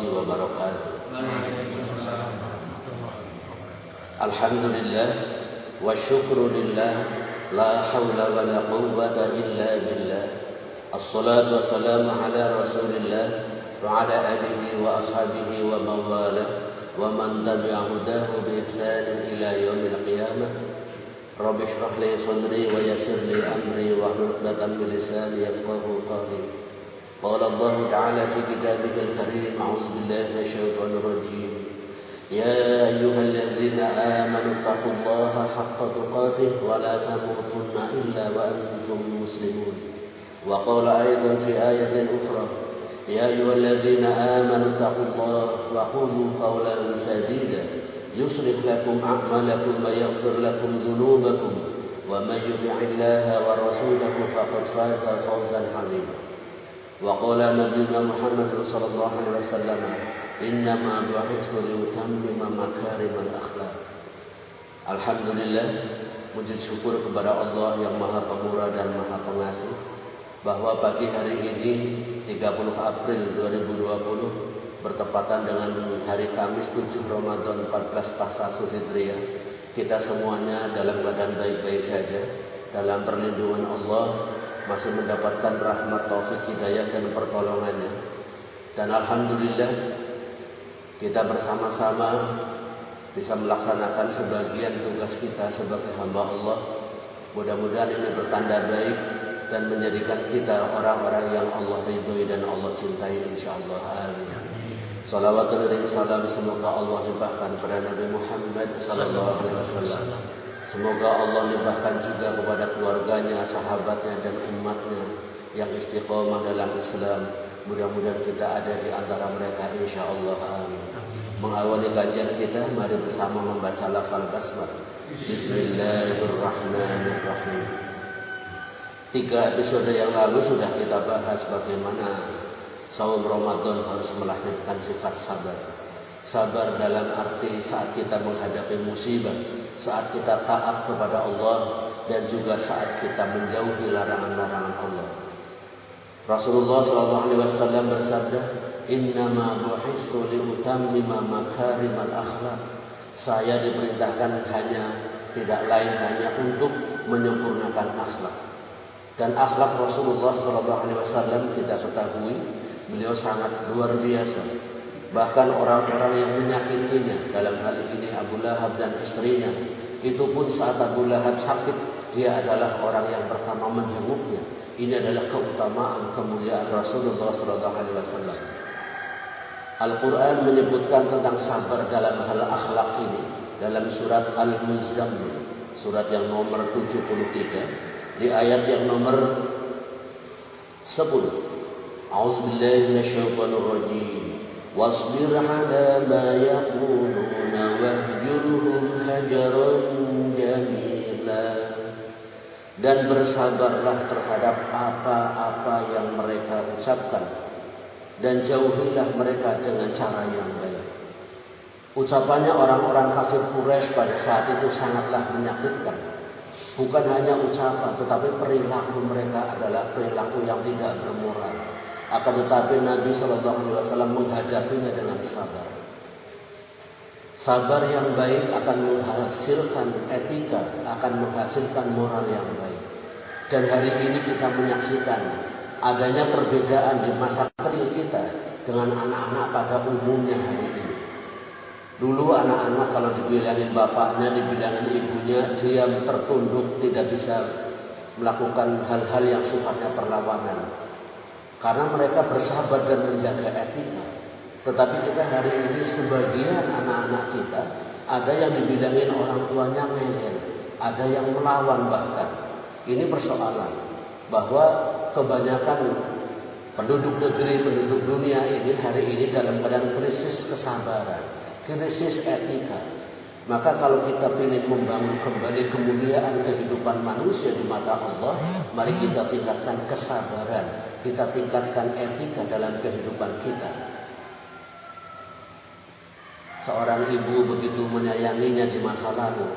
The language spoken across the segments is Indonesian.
wabarakatuh. Alhamdulillah wa syukrulillah, la hawla wa la quwwata illa billah. Assalatu wassalamu ala rasulillah wa ala alihi wa ashabihi wa mawalah wa man tabi'a hudahu bi ihsanin ila yaumil qiyamah. Rabbi shrah li sadri wa yassir li amri wa hlul 'uqdatam min lisani yafqahu qawli. Qala Allah ta'ala fi kitabihil karim, a'udzu billahi minasyaitonir rajim. Ya ayyuhalladzina amanu taqullaha haqqa tuqatih wa la tamutunna illa wa antum muslimun. Wa qala aidan fi ayatin ukhra, يا أيها الذين آمنوا اتقوا الله وقولوا قولا سديدا يصلح لكم أعمالكم ويغفر لكم ذنوبكم ومن يطع الله ورسوله فقد فاز فوزا عظيما. وقال نبينا محمد صلى الله عليه وسلم إنما بعثت لأتمم مكارم الأخلاق. Alhamdulillah, puji syukur kepada Allah yang Maha Pemurah dan Maha Pengasih, bahwa pagi hari ini 30 April 2020 bertepatan dengan hari Kamis 7 Ramadan 14 Pasca Hijriah, kita semuanya dalam keadaan baik-baik saja, dalam perlindungan Allah, masih mendapatkan rahmat, taufik, hidayah dan pertolongannya. Dan alhamdulillah kita bersama-sama bisa melaksanakan sebagian tugas kita sebagai hamba Allah. Mudah-mudahan ini bertanda baik dan menjadikan kita orang-orang yang Allah ridhoi dan Allah cintai, insyaallah. Amin. Salawat dan salam semoga Allah limpahkan kepada Nabi Muhammad sallallahu alaihi wasallam. Semoga Allah limpahkan juga kepada keluarganya, sahabatnya dan umatnya yang istiqomah dalam Islam. Mudah-mudahan kita ada di antara mereka, insyaallah. Amin. Mengawali kajian kita, mari bersama membaca lafal basmalah. Bismillahirrahmanirrahim. 3 episode yang lalu sudah kita bahas bagaimana saum Ramadan harus melahirkan sifat sabar. Sabar dalam arti saat kita menghadapi musibah, saat kita taat kepada Allah, dan juga saat kita menjauhi larangan-larangan Allah. Rasulullah SAW bersabda, "Innama bu'istu liutammima makarimal akhlaq." Saya diperintahkan tidak lain hanya untuk menyempurnakan akhlak. Dan akhlak Rasulullah SAW kita ketahui, beliau sangat luar biasa. Bahkan orang-orang yang menyakitinya, dalam hal ini Abu Lahab dan istrinya, itu pun saat Abu Lahab sakit, dia adalah orang yang pertama menjenguknya. Ini adalah keutamaan, kemuliaan Rasulullah SAW. Al-Quran menyebutkan tentang sabar dalam hal akhlak ini dalam surat Al-Muzammil, surat yang nomor 73. Di ayat yang nomor 10. A'udzubillahi minasyaitonir rajim. Wasbir 'ala ma yaquluna wahjurhum hajaran jamila. Dan bersabarlah terhadap apa-apa yang mereka ucapkan, dan jauhilah mereka dengan cara yang baik. Ucapannya orang-orang kafir Quraisy pada saat itu sangatlah menyakitkan. Bukan hanya ucapan, tetapi perilaku mereka adalah perilaku yang tidak bermoral. Akan tetapi Nabi SAW menghadapinya dengan sabar. Sabar yang baik akan menghasilkan etika, akan menghasilkan moral yang baik. Dan hari ini kita menyaksikan adanya perbedaan di masa kecil kita dengan anak-anak pada umumnya hari ini. Dulu anak-anak kalau dibilangin bapaknya, dibilangin ibunya, diam tertunduk, tidak bisa melakukan hal-hal yang sifatnya perlawanan. Karena mereka bersabar dan menjaga etika. Tetapi kita hari ini sebagian anak-anak kita, ada yang dibilangin orang tuanya ngeyel, ada yang melawan bahkan. Ini persoalan bahwa kebanyakan penduduk negeri, penduduk dunia ini hari ini dalam keadaan krisis kesabaran, krisis etika. Maka kalau kita ingin membangun kembali kemuliaan kehidupan manusia di mata Allah, mari kita tingkatkan kesabaran, kita tingkatkan etika dalam kehidupan kita. Seorang ibu begitu menyayanginya di masa lalu,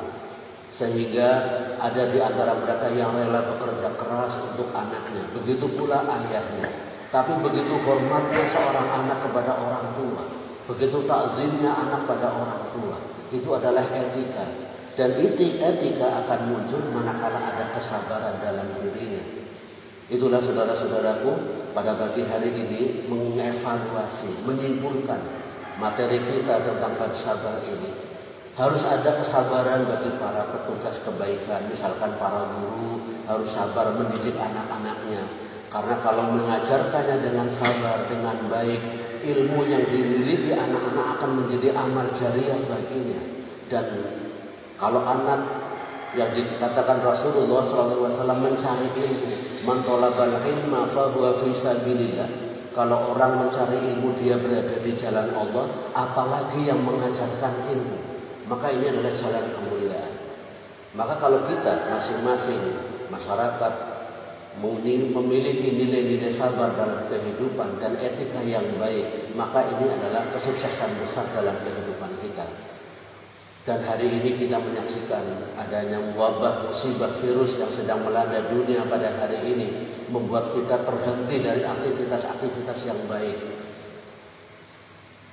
sehingga ada di antara mereka yang rela bekerja keras untuk anaknya. Begitu pula ayahnya. Tapi begitu hormatnya seorang anak kepada orang tua, begitu takzimnya anak pada orang tua, itu adalah etika. Dan etika akan muncul manakala ada kesabaran dalam dirinya. Itulah saudara-saudaraku, pada pagi hari ini mengevaluasi, menyimpulkan materi kita tentang bab sabar ini. Harus ada kesabaran bagi para petugas kebaikan, misalkan para guru harus sabar mendidik anak-anaknya. Karena kalau mengajarkannya dengan sabar, dengan baik, ilmu yang dimiliki anak-anak akan menjadi amal jariah baginya. Dan kalau anak yang dikatakan Rasulullah SAW mencari ilmu, man talabal ilma fahuwa fi sabilillah. Kalau orang mencari ilmu dia berada di jalan Allah, apalagi yang mengajarkan ilmu. Maka ini adalah jalan kemuliaan. Maka kalau kita masing-masing masyarakat memiliki nilai-nilai sabar dalam kehidupan dan etika yang baik, maka ini adalah kesuksesan besar dalam kehidupan kita. Dan hari ini kita menyaksikan adanya wabah musibah virus yang sedang melanda dunia pada hari ini, membuat kita terhenti dari aktivitas-aktivitas yang baik.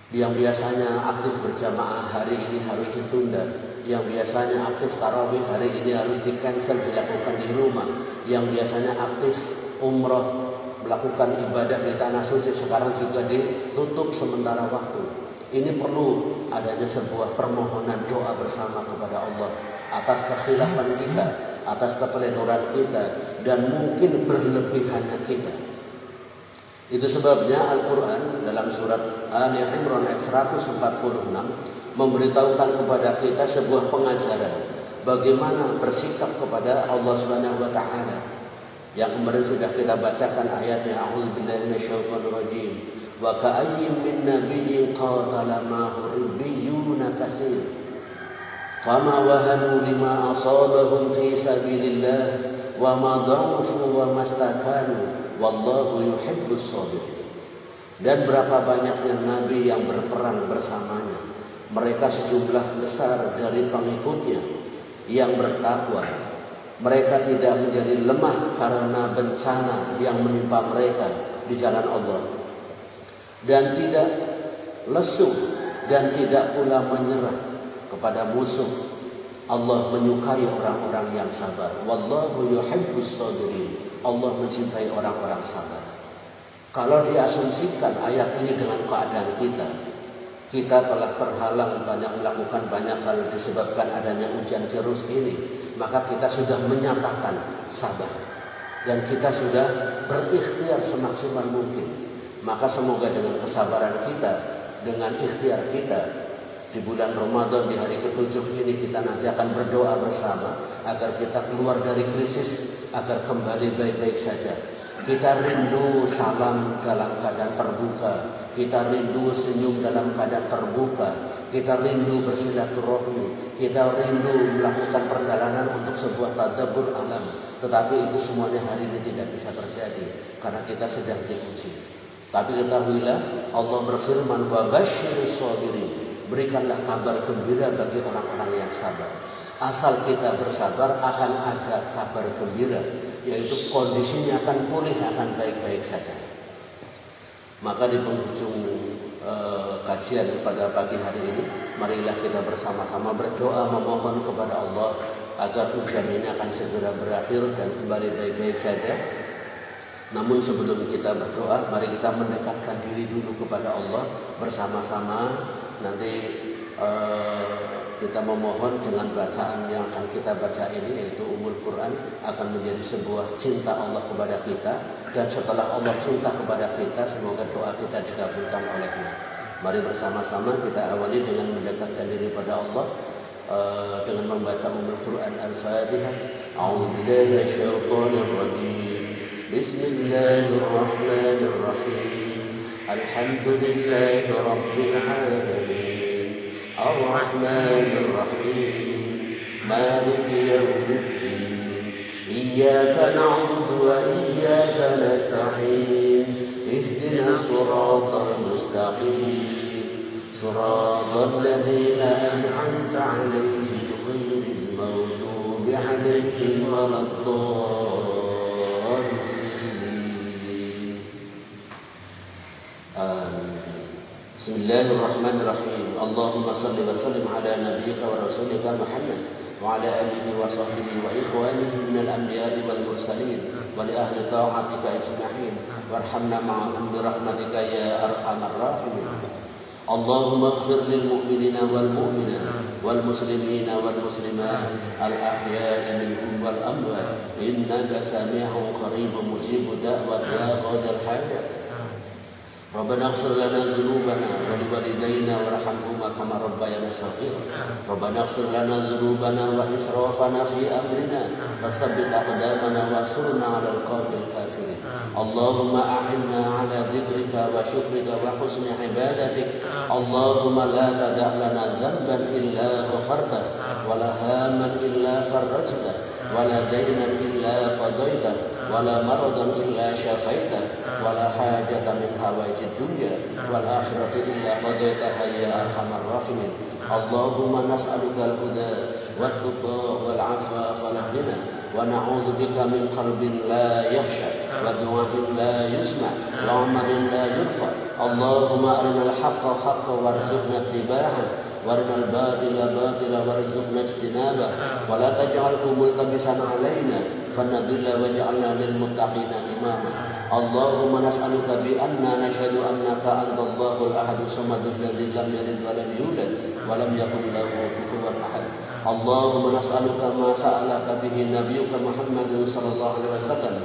Yang biasanya aktif berjamaah hari ini harus ditunda. Yang biasanya aktif tarawih hari ini harus di-cancel, dilakukan di rumah. Yang biasanya aktif umroh, melakukan ibadah di tanah suci, sekarang juga ditutup sementara waktu. Ini perlu adanya sebuah permohonan doa bersama kepada Allah atas kekhilafan kita, atas keteledoran kita, dan mungkin berlebihannya kita. Itu sebabnya Al-Quran dalam surat Ali Imran ayat 146 memberitahukan kepada kita sebuah pengajaran bagaimana bersikap kepada Allah Subhanahu wa taala. Yang kemarin sudah kita bacakan ayatnya, a'udzubillahi minasyaitonir rajim. Wa ka'ayyin min nabiyyin qatala ma'ahu ribbiyuna katsir. Fama wahanu lima asabahum fi sabilillah wa ma dha'ufu wa mastakanu. Wallahu yuhibbus sabirin. Dan berapa banyaknya nabi yang berperang bersamanya. Mereka sejumlah besar dari pengikutnya yang bertakwa. Mereka tidak menjadi lemah karena bencana yang menimpa mereka di jalan Allah. Dan tidak lesu dan tidak pula menyerah kepada musuh. Allah menyukai orang-orang yang sabar. Wallahu yuhibbus sabirin. Allah mencintai orang-orang sabar. Kalau diasumsikan ayat ini dengan keadaan kita telah terhalang melakukan banyak hal disebabkan adanya ujian virus ini, maka kita sudah menyatakan sabar dan kita sudah berikhtiar semaksimal mungkin. Maka semoga dengan kesabaran kita, dengan ikhtiar kita di bulan Ramadan di hari ke-7 ini, kita nanti akan berdoa bersama agar kita keluar dari krisis, agar kembali baik-baik saja. Kita rindu salam dalam keadaan terbuka, kita rindu senyum dalam keadaan terbuka, kita rindu bersilaturahmi, kita rindu melakukan perjalanan untuk sebuah tadabbur alam. Tetapi itu semuanya hari ini tidak bisa terjadi karena kita sedang diuji. Tapi ketahuilah, Allah berfirman, wa basyiris sabirin, berikanlah kabar gembira bagi orang-orang yang sabar. Asal kita bersabar akan ada kabar gembira, yaitu kondisinya akan pulih, akan baik-baik saja. Maka di penghujung kajian pada pagi hari ini, marilah kita bersama-sama berdoa memohon kepada Allah agar ujian ini akan segera berakhir dan kembali baik-baik saja. Namun sebelum kita berdoa, mari kita mendekatkan diri dulu kepada Allah bersama-sama. Nanti kita memohon dengan bacaan yang akan kita baca ini, yaitu Ummul Quran, akan menjadi sebuah cinta Allah kepada kita. Dan setelah Allah cinta kepada kita, semoga doa kita dikabulkan olehnya. Mari bersama-sama kita awali dengan mendekatkan diri pada Allah dengan membaca Ummul Quran Al-Fatihah. A'udzubillahi minasyaitonir rajim. Bismillahirrahmanirrahim. Alhamdulillahi rabbil alamin. Ar-Rahmanir Rahim. Maliki yaumiddin. Iyyaka na'budu wa iyyaka nasta'in. Ihdinas siratal mustaqim. Siratal ladzina an'amta 'alaihim ghairil maghdubi 'alaihim waladdallin. Bismillahirrahmanirrahim. Allahumma salli wa sallim ala nabiyyika wa rasulika Muhammad wa ala alihi wa sahbihi wa ikhwanihi minal anbiya'i wal mursalin wa li ahli ta'atika ajma'in warhamna ma'ahum bi rahmatika ya arhamar rahimin. Allahumma ighfir lil mu'minina wal mu'minat wal muslimina wal muslimat al ahya'i minhum wal amwat innaka sami'un qaribun mujibud da'wat ya qadal hajat. Rabbana ighfir lana dhunubana wa liwalidayna warhamhuma kama rabbayana shaghira. Rabbana ighfir lana dhunubana wa israfana fi amrina wathabbit aqdamana wansurna 'alal qawmil kafirin. Allahumma a'inna 'ala dzikrika wa syukrika wa husni ibadatik. Allahumma la tada' lana dhanban illa ghafartah wa la haman illa farajtah wa la daynan illa qadaitah wala maradan illa syafaitah wala hajatan min hawaijid dunya wal akhirati illa qadaitaha ya arhamar rahimin. Allahumma nas'aluka al-huda wat tuqa wal afafa wal ghina wa na'udzu bika min qalbin la yakhsha wa du'ain la yusma wa 'amalin la yurfa. Allahumma arinal haqqa haqqan warzuqna ittiba'ah warinal batila batila warzuqna ijtinabah wa la taj'alhu multabisan 'alaina fanadilla waj'alna lil muttaqina imama. Allahumma nas'aluka bi anna nashhadu annaka antallahul ahadus samadul ladzii lam yalid wa lam yulad wa lam yakul lahu kufuwan ahad. Allahumma nas'aluka ma sa'alaka bihi nabiyyuka Muhammadun sallallahu alaihi wasallam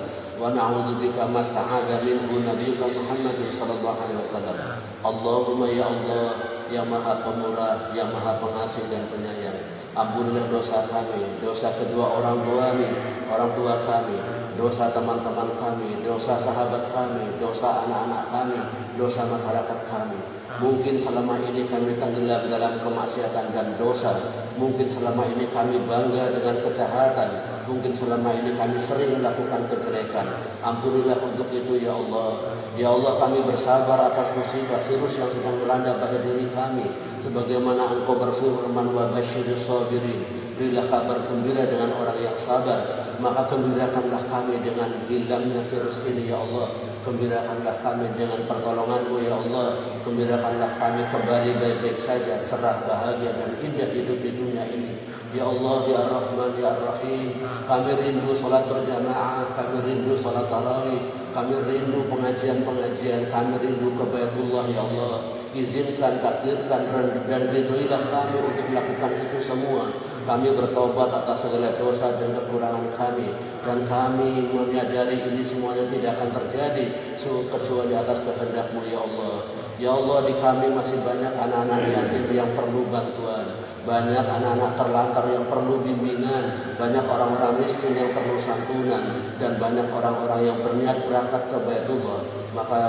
wa na'udzu bika ma sta'adha minhu nabiyyuka Muhammadun sallallahu alaihi wasallam. Allahumma ya Allah, ya Maha Pemurah, ya Maha Pengasih dan Penyayang, ampunilah dosa kami, dosa kedua orang tua kami, dosa teman-teman kami, dosa sahabat kami, dosa anak-anak kami, dosa masyarakat kami. Mungkin selama ini kami tenggelam dalam kemaksiatan dan dosa. Mungkin selama ini kami bangga dengan kejahatan. Mungkin selama ini kami sering melakukan kejelekan. Ampunilah untuk itu ya Allah. Ya Allah, kami bersabar atas musibah virus yang sedang melanda pada diri kami. Sebagaimana Engkau berfirman, wa basyirus sabirin, berilah kabar gembira dengan orang yang sabar. Maka gembirakanlah kami dengan hilangnya virus ini ya Allah. Gembirakanlah kami dengan pertolongan-Mu ya Allah. Gembirakanlah kami kembali baik-baik saja, cerah, bahagia dan indah hidup di dunia ini. Ya Allah, ya Rahman, ya Rahim. Kami rindu salat berjamaah, kami rindu salat tarawih, kami rindu pengajian-pengajian, kami rindu ke Baitullah ya Allah. Izinkan, takdirkan dan ridhoilah kami untuk melakukan itu semua. Kami bertobat atas segala dosa dan kekurangan kami, dan kami menyadari ini semuanya tidak akan terjadi kecuali atas kehendak-Mu ya Allah. Ya Allah, di kami masih banyak anak-anak yatim yang perlu bantuan, banyak anak-anak terlantar yang perlu bimbingan, banyak orang-orang miskin yang perlu santunan, dan banyak orang-orang yang berniat berangkat ke Baitullah. Maka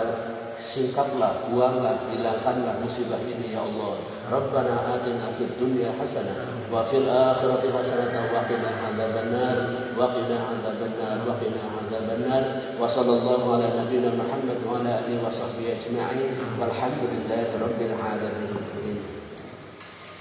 singkatlah, buanglah, hilangkanlah musibah ini ya Allah. Rabbana atina fid dunya hasanah wa fil akhirati hasanah wa qina adzabannar wa qina adzabannar wa qina adzabannar wa sallallahu ala nabiyyina Muhammad wa ala alihi wa sahbihi ajma'in walhamdulillahi rabbil alamin.